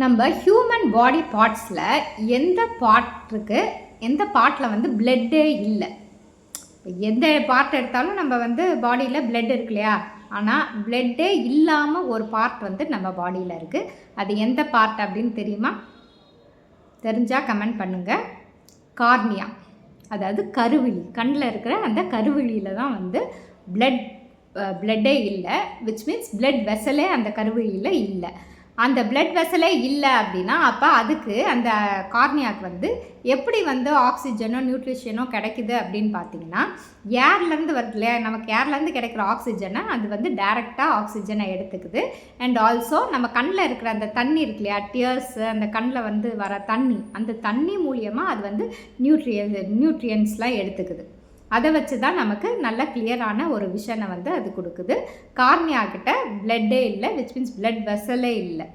நம்ம human body பார்ட்ஸில் எந்த part இருக்குது, எந்த பார்ட்டில் வந்து பிளட்டே இல்லை. எந்த பார்ட் எடுத்தாலும் நம்ம வந்து பாடியில் பிளட் இருக்கு இல்லையா, ஆனால் பிளட்டே இல்லாமல் ஒரு பார்ட் வந்து நம்ம பாடியில் இருக்குது. அது எந்த பார்ட் அப்படின்னு தெரியுமா? தெரிஞ்சால் கமெண்ட் பண்ணுங்கள். கார்னியா, அதாவது கருவிழி, கண்ணில் இருக்கிற அந்த கருவிழியில் தான் வந்து பிளட்டே இல்லை. விச் மீன்ஸ் பிளட் வெசலே அந்த கருவிழியில் இல்லை. அந்த பிளட் வெசலே இல்லை அப்படின்னா அப்போ அதுக்கு அந்த கார்னியாவுக்கு வந்து எப்படி வந்து ஆக்சிஜனோ நியூட்ரிஷனோ கிடைக்குது அப்படின்னு பார்த்தீங்கன்னா, ஏர்லேருந்து வருது இல்லையா, நமக்கு ஏர்லேருந்து கிடைக்கிற ஆக்சிஜனை அது வந்து டைரெக்டாக ஆக்சிஜனை எடுத்துக்குது. அண்ட் ஆல்சோ நம்ம கண்ணில் இருக்கிற அந்த தண்ணி இருக்கு இல்லையா, டியர்ஸு, அந்த கண்ணில் வந்து வர தண்ணி, அந்த தண்ணி மூலியமாக அது வந்து நியூட்ரியன்ஸ்லாம் எடுத்துக்குது. அதை வச்சு தான் நமக்கு நல்ல கிளியரான ஒரு விஷனை வந்து அது கொடுக்குது. கார்னியா கிட்ட பிளட்டே இல்லை, விச் மீன்ஸ் பிளட் வெசலே இல்லை.